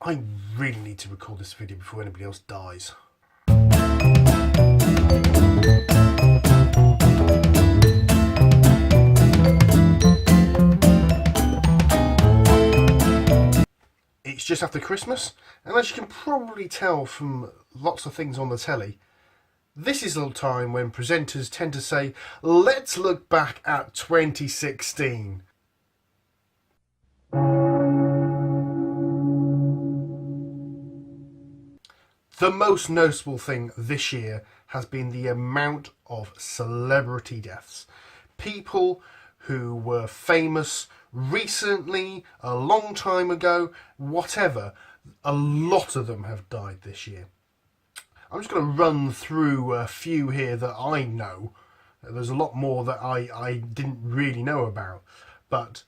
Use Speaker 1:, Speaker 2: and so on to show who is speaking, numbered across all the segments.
Speaker 1: I really need to record this video before anybody else dies. It's just after Christmas, and as you can probably tell from lots of things on the telly, this is a time when presenters tend to say, let's look back at 2016. The most noticeable thing this year has been the amount of celebrity deaths. People who were famous recently, a long time ago, whatever, a lot of them have died this year. I'm just going to run through a few here that I know. There's a lot more that I didn't really know about. But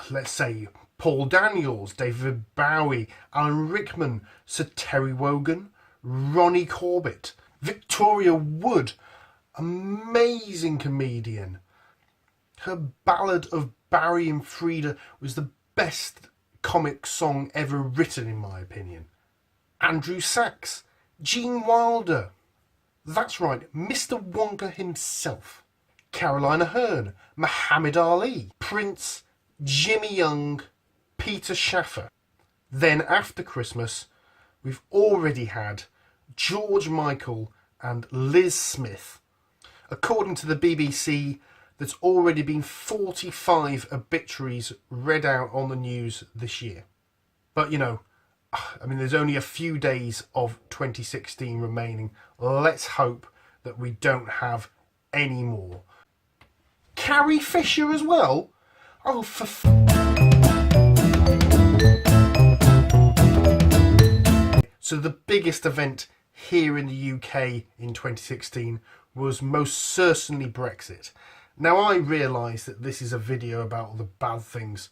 Speaker 1: let's say Paul Daniels, David Bowie, Alan Rickman, Sir Terry Wogan, Ronnie Corbett, Victoria Wood, amazing comedian. Her Ballad of Barry and Frida was the best comic song ever written, in my opinion. Andrew Sachs, Gene Wilder, that's right, Mr. Wonka himself, Carolina Hearn, Muhammad Ali, Prince, Jimmy Young, Peter Shaffer. Then after Christmas, we've already had George Michael and Liz Smith. According to the BBC, there's already been 45 obituaries read out on the news this year. But you know, there's only a few days of 2016 remaining. Let's hope that we don't have any more. Carrie Fisher as well? Oh, So the biggest event here in the UK in 2016 was most certainly Brexit. Now I realise that this is a video about all the bad things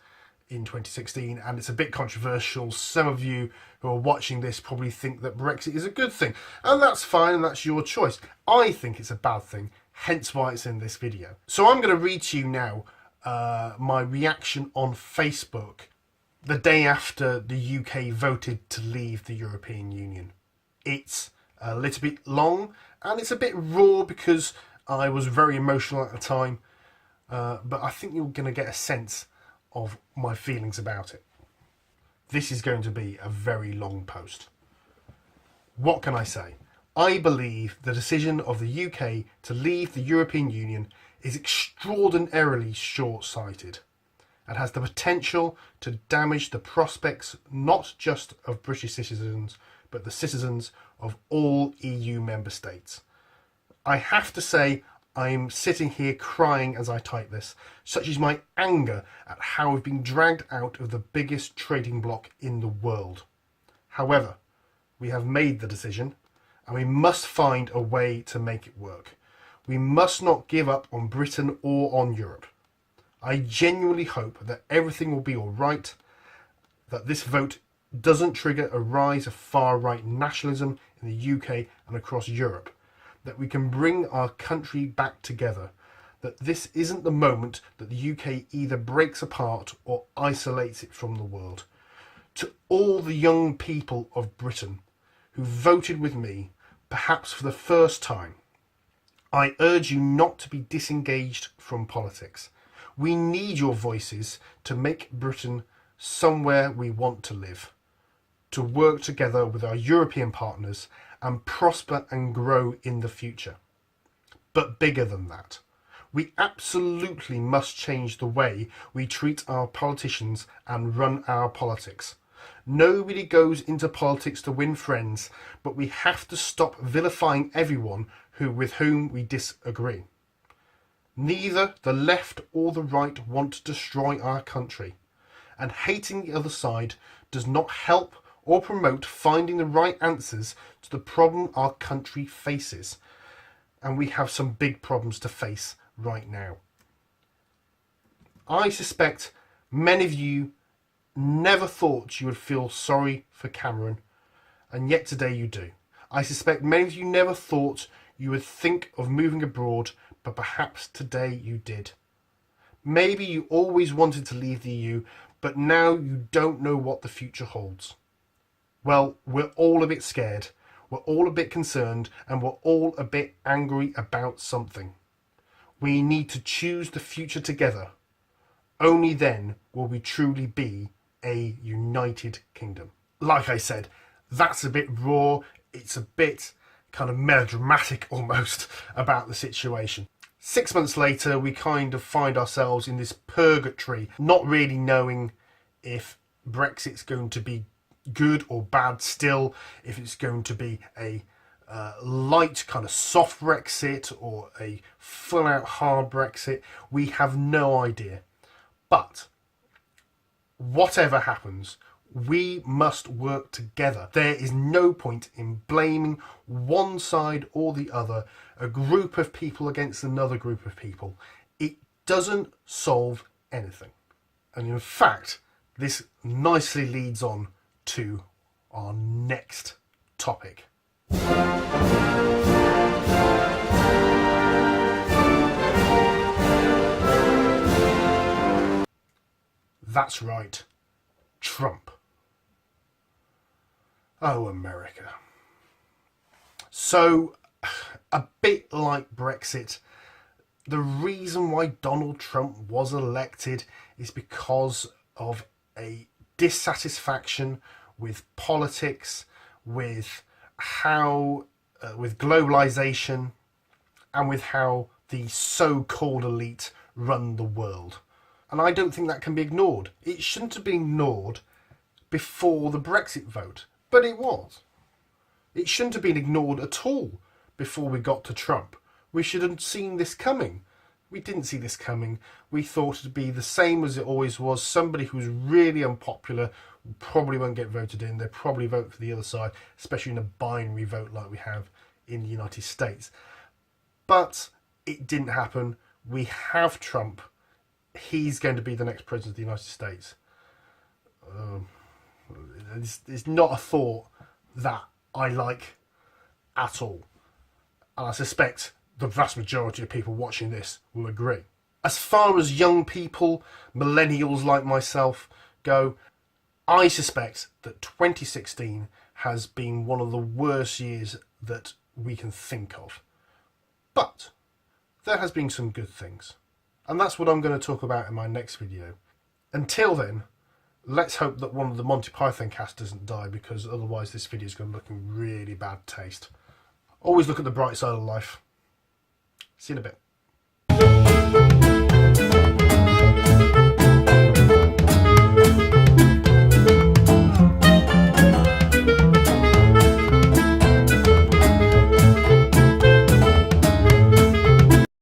Speaker 1: in 2016 and it's a bit controversial. Some of you who are watching this probably think that Brexit is a good thing, and that's fine and that's your choice. I think it's a bad thing, hence why it's in this video. So I'm going to read to you now my reaction on Facebook the day after the UK voted to leave the European Union. It's a little bit long and it's a bit raw because I was very emotional at the time, but I think you're going to get a sense of my feelings about it. This is going to be a very long post. What can I say? I believe the decision of the UK to leave the European Union is extraordinarily short-sighted and has the potential to damage the prospects not just of British citizens, but the citizens of all EU member states. I have to say, I'm sitting here crying as I type this. Such is my anger at how we've been dragged out of the biggest trading bloc in the world. However, we have made the decision and we must find a way to make it work. We must not give up on Britain or on Europe. I genuinely hope that everything will be all right, that this vote doesn't trigger a rise of far-right nationalism in the UK and across Europe, that we can bring our country back together, that this isn't the moment that the UK either breaks apart or isolates it from the world. To all the young people of Britain who voted with me, perhaps for the first time, I urge you not to be disengaged from politics. We need your voices to make Britain somewhere we want to live, to work together with our European partners and prosper and grow in the future. But bigger than that, we absolutely must change the way we treat our politicians and run our politics. Nobody goes into politics to win friends, but we have to stop vilifying everyone with whom we disagree. Neither the left or the right want to destroy our country, and hating the other side does not help or promote finding the right answers to the problem our country faces. And we have some big problems to face right now. I suspect many of you never thought you would feel sorry for Cameron, and yet today you do. I suspect many of you never thought you would think of moving abroad, but perhaps today you did. Maybe you always wanted to leave the EU, but now you don't know what the future holds. Well, we're all a bit scared, we're all a bit concerned, and we're all a bit angry about something. We need to choose the future together. Only then will we truly be a united kingdom. Like I said, that's a bit raw, it's a bit kind of melodramatic almost about the situation. 6 months later, we kind of find ourselves in this purgatory, not really knowing if Brexit's going to be good or bad still, if it's going to be a light kind of soft Brexit or a full out hard Brexit. We have no idea. But whatever happens, we must work together. There is no point in blaming one side or the other, a group of people against another group of people. It doesn't solve anything. And in fact, this nicely leads on to our next topic. That's right, Trump. Oh, America. So, a bit like Brexit, the reason why Donald Trump was elected is because of a dissatisfaction with politics, with how, with globalization, and with how the so-called elite run the world. And I don't think that can be ignored. It shouldn't have been ignored before the Brexit vote, but it was. It shouldn't have been ignored at all before we got to Trump. We should have seen this coming. We didn't see this coming. We thought it'd be the same as it always was. Somebody who's really unpopular probably won't get voted in. They'll probably vote for the other side, especially in a binary vote like we have in the United States. But it didn't happen. We have Trump. He's going to be the next president of the United States. It's not a thought that I like at all. And I suspect the vast majority of people watching this will agree. As far as young people, millennials like myself, go, I suspect that 2016 has been one of the worst years that we can think of. But there has been some good things. And that's what I'm going to talk about in my next video. Until then, let's hope that one of the Monty Python cast doesn't die, because otherwise this video is going to look in really bad taste. Always look at the bright side of life. See you in a bit.